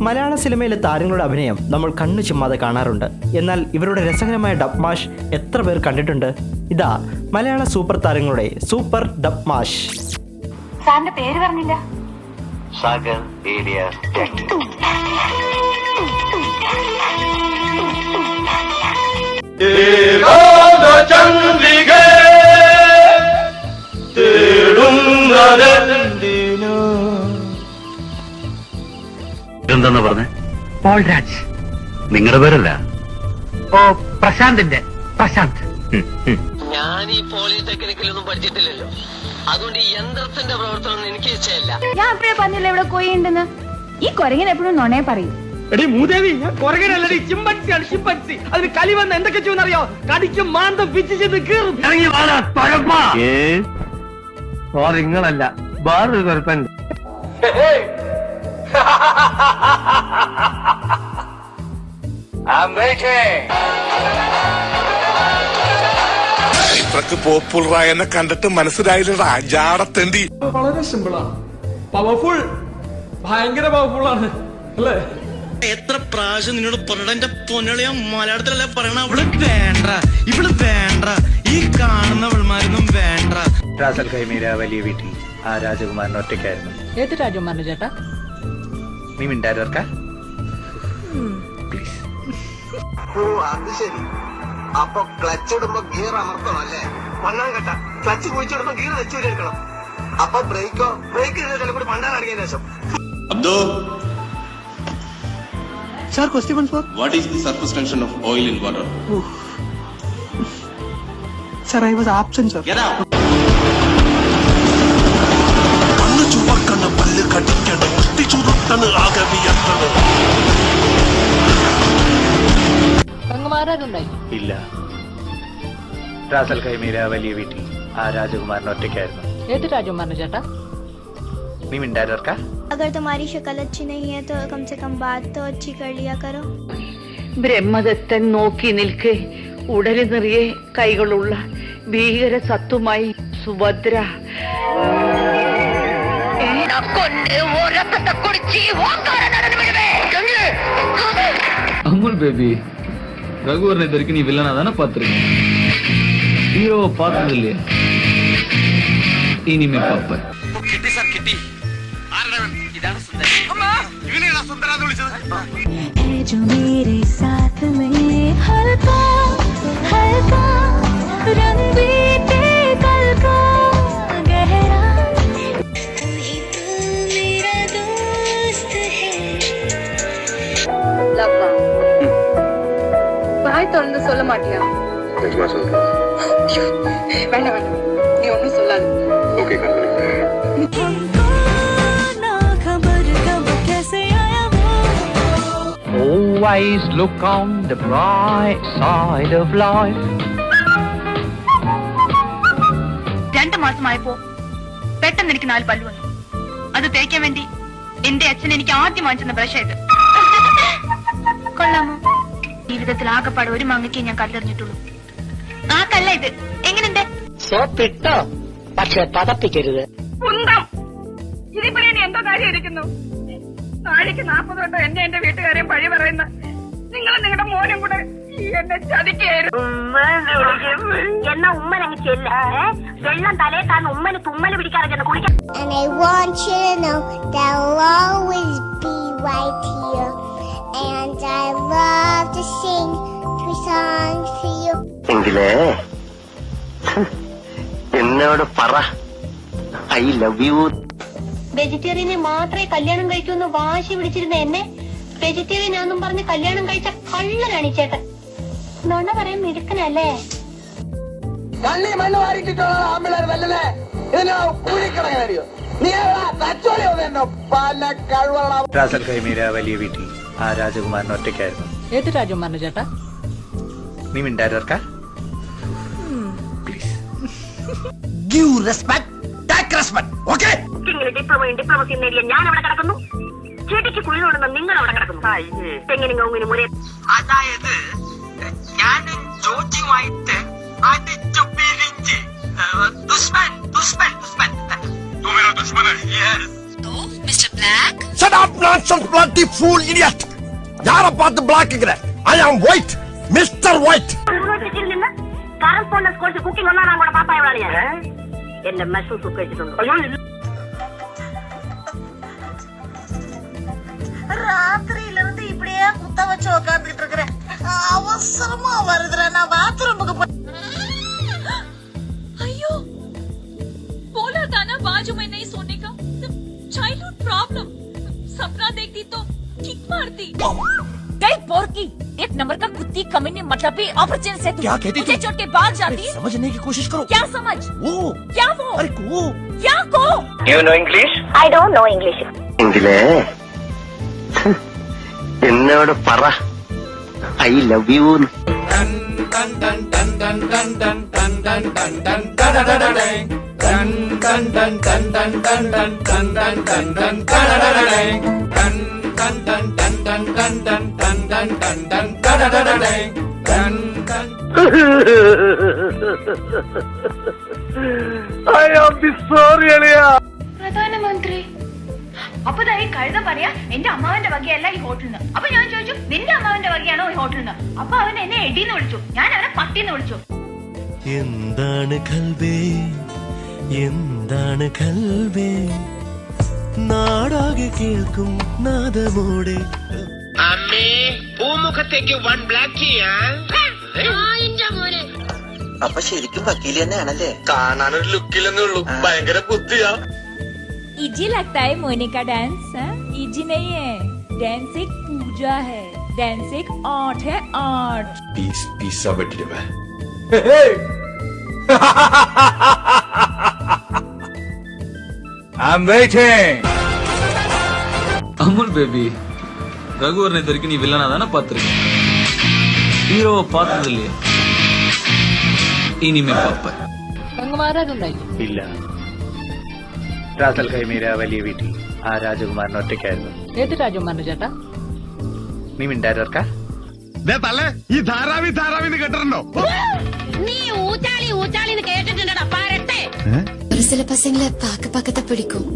മലയാള സിനിമയിലെ താരങ്ങളുടെ അഭിനയം നമ്മൾ കണ്ണു ചിമ്മാതെ കാണാറുണ്ട്. എന്നാൽ ഇവരുടെ രസകരമായ ഡബ് മാഷ് എത്ര പേർ കണ്ടിട്ടുണ്ട്? ഇതാ മലയാള സൂപ്പർ താരങ്ങളുടെ സൂപ്പർ ഡബ് മാഷ്. സാറിന്റെ പേര് പറഞ്ഞില്ല. സാഗർ ഏലിയാസ് ജാക്സൺ. എന്താ പറഞ്ഞേ? പോൾരാജ്. നിങ്ങളുടെ പേരല്ല? ഓ, പ്രശാന്തിന്റെ പ്രശാന്ത്. ഞാൻ ഈ പോളിടെക്നിക്കിലൊന്നും പഠിച്ചിട്ടില്ലല്ലോ, അതുകൊണ്ട് ഈ യന്ത്രത്തിന്റെ പ്രവർത്തനം എനിക്ക് ഇഷ്ടമല്ല. ഞാൻ അപ്പഴേ പറഞ്ഞില്ല ഇവിടെ കോയിണ്ടെന്ന്. ഈ കൊരങ്ങൻ എപ്പോഴും നുണയെ പറയും. എടി മൂദേവി, കൊരങ്ങനല്ലടി, ചിമ്പൻസിയാണ് ചിമ്പൻസി. അതിന് കലി വന്ന് എന്തൊക്കെ ചെയ്യുന്നറിയോ? കടിക്കും, മാന്തം, പിച്ച് ചെയ്ത് കീറും. നിങ്ങളല്ല, വേറൊരു കുഴപ്പമുണ്ട്. ഇത്രക്ക് പോപ്പുലറായ എന്നെ കണ്ടിട്ട് മനസ്സിലായില്ലടാ ജാടത്തേണ്ടി. വളരെ സിമ്പിളാണ്, പവർഫുൾ, ഭയങ്കര പവർഫുൾ ആണ് അല്ലേ? എത്ര പ്രാവശ്യം നിന്നോട് പറഞ്ഞ എന്റെ പൊന്നളിയ മലയാളത്തിലല്ലേ പറയണ? അവള് വേണ്ട, ഇവള് വേണ്ട, ഈ കാണുന്നവൾമാരൊന്നും വേണ്ട. റാസൽ ഖൈമീര വലിയ വീട്ടിൽ ആ രാജകുമാരൻ ഒറ്റയ്ക്കായിരുന്നു. ഏത് രാജകുമാരൻ ചേട്ടാ? നീ മിണ്ടായിരുക്ക പ്ലീസ്. ഓ അത് ശരി. അപ്പൊ ക്ലച്ച് ഇടുമ്പോ ഗിയർ അമർത്തണം അല്ലേ? മണ്ണാൻ കേട്ട ക്ലച്ച് കുഴിച്ചിടുമ്പോ ഗിയർ വെച്ചെടുക്കണം. അപ്പൊ ബ്രേക്കോ? ബ്രേക്ക് ചിലപ്പോൾ മണ്ണാൻ അടങ്ങിയ ശേഷം. Abdo. Sir, question for? What is the surface tension of oil in water? Sir, I was absent, sir. Get out. കണ്ണു ചുവക്കണ്, പല്ല് കടിക്കണം, മുഷ്ടി ചുരുട്ടണ്, ആകെ വിയർത്തണ്. പെങ്ങന്മാരുണ്ടായി ഇല്ല. റാസൽ ഖൈമീര വലിയ വീട്ടിൽ ആ രാജകുമാരൻ ഒറ്റയ്ക്കായിരുന്നു. ഏത് രാജകുമാരൻ ചേട്ടാ? നീ മിണ്ടായിരുക്ക. अगर तुम्हारी शक्ल अच्छी नहीं है तो कम से कम बात तो अच्छी कर लिया करो. ബ്രഹ്മദത്തൻ നോക്കി നിൽക്കെ ഉടല് നിറയെ കൈകളുള്ള ഭീകര സത്വമായി സുഭദ്ര அமுல் பேபி, ரகுவரன் இது வரைக்கும் நீ வில்லனா தானே பாத்துருக்கேன், ஹீரோவை பார்த்தது இல்லையா? இனிமே பாப்ப. കിട്ടി സാർ, കിട്ടി. ഇതാണ് സുന്ദരൻ. ഇവനെയാ സുന്ദരാന്ന് വിളിച്ചത്? जो मेरे साथ में हल्का हल्का रंग बीते कल का गहरा, तू ही तो मेरा दोस्त है. லக்கா, வாய் திறந்து சொல்ல மாட்டியா? வேண்டாம் வேண்டாம், நீ ஒன்னும் சொல்லாது. हमको ना खबर कब कैसे आया वो. Always look on the bright side of life. 2 മാസമായപ്പോ പെട്ടെന്ന് എനിക്ക് 4 പല്ല് വന്നു. അത് തേക്കാൻ വേണ്ടി എന്റെ അച്ഛൻ എനിക്ക് ആദ്യം വാങ്ങിച്ചെന്ന ബ്രഷ് ഇത്. കൊള്ളാമോ? ജീവിതത്തിൽ ആകെപ്പാട് ഒരു മങ്ങയ്ക്ക് ഞാൻ കല്ലെറിഞ്ഞിട്ടുള്ളൂ. ആ കല്ല ഇത്. എങ്ങനെയുണ്ട്? സോപ്പിട്ടോ, പക്ഷെ പതപ്പിക്കരുത്. ഇതിപ്പോ ഞാൻ എന്തോ കാര്യം ഇരിക്കുന്നു. നാഴിക്ക് 40 തൊട്ട് എന്റെ വീട്ടുകാരെയും പഴി പറയുന്ന നിങ്ങളും നിങ്ങളുടെ മോനും കൂടെ എന്നെ ചതിക്കായിരുന്നു. എന്നാ ഉമ്മനങ്ങ് ചെല്ല. വെള്ളം തലേ താന്ന് ഉമ്മന് തുമ്മല് പിടിക്കാറില്ല കുളിക്കാൻ. And I want you to know that I'll always be right here. And I love to sing 3 songs to you. എങ്കിലേ എന്നോട് പറ ഐ ലവ് യു. വെജിറ്റേറിയനെ മാത്രമേ കല്യാണം കഴിക്കൂന്ന് വാശി പിടിച്ചിരുന്ന എന്നെ വെജിറ്റേറിയൻ ആണെന്നും പറഞ്ഞ് കല്യാണം കഴിച്ച കള്ളനാണ് ഈ ചേട്ടൻ. നുണ പറയാൻ മിടുക്കനല്ലേ? കള്ളി മണ്ണ് വാരിക്കിട്ടോ ആമ്പിളർ വല്ലല്ലേ? ഇതിനോ കൂടിക്കിടങ്ങനറിയോ? നീ തച്ചോളി വന്നോ പല കഴിവുള്ള. റാസൽ ഖൈമീര വലിയ വീട്ടിൽ ആ രാജകുമാരൻ ഒറ്റയ്ക്കായിരുന്നു. ഏത് രാജകുമാരൻ ചേട്ടാ? നീ മിണ്ടായിരുക്ക please. Give respect, take respect. Okay? Diplomacy നേടിയ ഞാൻ അവിടെ കിടക്കുന്നു, ചെടിക്ക് കുഴികൊള്ളുന്ന നിങ്ങൾ അവിടെ കിടക്കുന്നു. തെങ്ങിനും കവുങ്ങിനും ഒരേ. അതായത് ഞാനും ജോജിയുമായിട്ട് അടിച്ചു പിരിഞ്ഞ് ദുഷ്മൻ ദുഷ്മൻ ദുഷ്മൻ. തൂ മേരാ ദുശ്മൻ high. Yes. Shut up, Nonsense, bloody fool, idiot! யார பார்த்து பிளாக்குங்கிற? I am white, Mr. White. യൂണിവേഴ്സിറ്റിയിൽ നിന്ന് കറസ്പോണ്ടൻസ് കോഴ്സ് കുക്കിംഗ് ഒന്നാം കൂടെ പാപ്പായ എന്റെ മഷൂം സൂപ്പ് കഴിച്ചിട്ടുണ്ട്. ராத்திரியில இருந்து இப்படியே குத்த வச்சு உட்காந்துட்டு இருக்கிறேன். அவசரமா வருதுற, நான் பாத்ரூமுக்கு अयो बोला था ना बाजू में नहीं सोने का. Childhood problem. सपना देखती तो किक मारती. गई पोरकी, एक नंबर का कुत्ती कमीने मतलब भी अपॉर्चुनिटी से क्या कहती मुझे छोड़ के भाग जाती. समझने की कोशिश करो. क्या समझ? वो क्या वो? अरे को क्या को? You know English? I don't know English. എങ്കിലേ എന്നോട് പറ ഐ ലവ് യു. പ്രധാനമന്ത്രി അപ്പൊ ഈ കഴുത പറയാ എന്റെ അമ്മാവന്റെ വകയല്ല ഈ ഹോട്ടലിന്. അപ്പൊ ഞാൻ ചോദിച്ചു നിന്റെ അമ്മാവന്റെ വകയാണോ ഈ ഹോട്ടലിന്? അപ്പൊ അവൻ എന്നെ എടീന്ന് വിളിച്ചു, ഞാൻ അവനെ പട്ടിന്ന് വിളിച്ചു. എന്താണ് കൽവേ, എന്താണ് കൽവേ, നാടാകെ കേൾക്കും നാദമോടെ. അമ്മേ പൂമുഖത്തേക്ക് വൺ ബ്ലാക്ക് അപ്പൊ ശരിക്കും വക്കീൽ തന്നെയാണല്ലേ? കാണാനൊരു ലുക്കില്ലെന്നേ ഉള്ളൂ, ഭയങ്കര ബുദ്ധിയാ. इजी लगता है मोने का डांस? इजी नहीं है, डांस एक पूजा है, डांस एक आर्ट है, आर्ट. പീസാ പറ്റിട്ട് I'm waiting. அமுல் பேபி, ரகுவரனை தருக்கு நீ வில்லனா தானே பார்த்திருக்க, ஹீரோவை பார்த்தது இல்லையே, இனிமே பார்ப்ப. ഇല്ല, റാസൽ ഖൈമീര വലിയ വീട്ടിൽ ആ രാജകുമാരൻ ഒറ്റയ്ക്കായിരുന്നു. ഏത് രാജകുമാരൻ ചേട്ടാ? നീ മിണ്ടായിരുക്ക? ഈ ധാരാവിന്ന് കേട്ടിട്ടുണ്ടോ? നീ ഊച്ചാളി ഊച്ചാളിന്ന് കേട്ടിട്ടുണ്ടടാ പാരട്ടെ. ஒரு சில பசங்களை பார்க்கத்த பிடிக்கும்,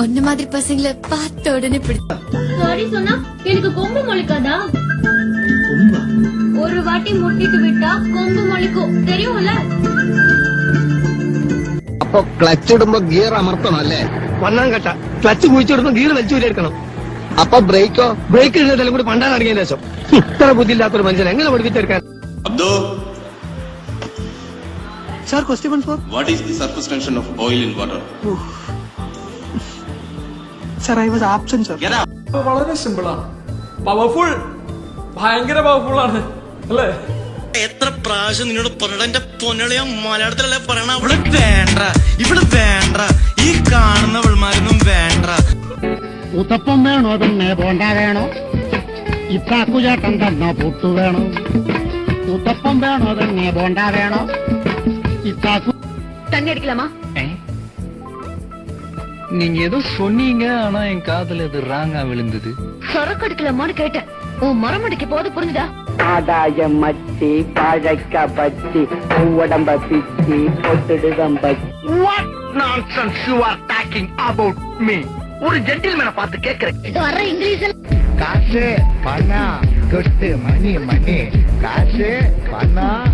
ஒன்னு மாதிரி பசங்களை பார்த்த உடனே பிடிக்கும். சாரி சொன்னா எனக்கு கொம்பு முளைக்காதா? ஒரு வாட்டி முட்டிட்டு விட்டா கொம்பு முளைக்கும், தெரியும்ல? അപ്പൊ ക്ലച്ച് ഇടുമ്പോ ഗിയർ അമർത്തണം അല്ലേ? വണ്ണം കെട്ട ക്ലച്ച് കുഴിച്ചിടുമ്പോ ഗീർ വലിച്ചൂരിയെടുക്കണം. അപ്പൊ ബ്രേക്കോ? ബ്രേക്ക് ഇടുന്നതെല്ലാം കൂടി പണ്ടാൻ അടങ്ങിയ ശേഷം ഇത്ര ബുദ്ധിയില്ലാത്തൊരു മനുഷ്യൻ എങ്ങനെ പഠിപ്പിച്ചെടുക്കാൻ? Abdo, sir question for what is the surface tension of oil in water? Sir I was absent sir. വളരെ സിമ്പിളാ, പവർഫുൾ, ഭയങ്കര പവർഫുൾ ആണ് അല്ലേ? എത്ര പ്രാവശ്യം നിന്നോട് പറഞ്ഞ എന്റെ പൊന്നളിയ മലയാളത്തിലല്ലേ പറയണ. ഇവിടെ വേണ്ട, ഇവിടെ വേണ്ട, ഈ കാണുന്നവൾമാരൊന്നും വേണ്ട. ഉത്തപ്പം വേണോ പിന്നെ ബോണ്ട വേണോ? ഇത്താക്കുചേട്ടൻ തന്ന പുട്ടു വേണോ? ഉത്തപ്പം വേണോ തന്നെ ബോണ്ട വേണോ? ഇത്താക്കു தண்ணி அடிக்கலாமா? நீங்க ஏதோ சொன்னீங்க, ஆனா என் காதுல அது ராங்கா விழுந்தது. சரக்கு அடிக்கலாமான்னு கேட்டேன். உன் மரம் அடிக்க போது புரிஞ்சுதா? ஆதாயம் மச்சி, பழக்க பச்சி, உடம்ப பிச்சி, பொட்டுடுதம் பச்சி. What nonsense you are talking about me? ஒரு ஜென்டில்மேனை பார்த்து கேட்கிறேன். இது வர்ற இங்கிலீஷ்ல காசு பணம் கொட்டு மணி காசு பணம்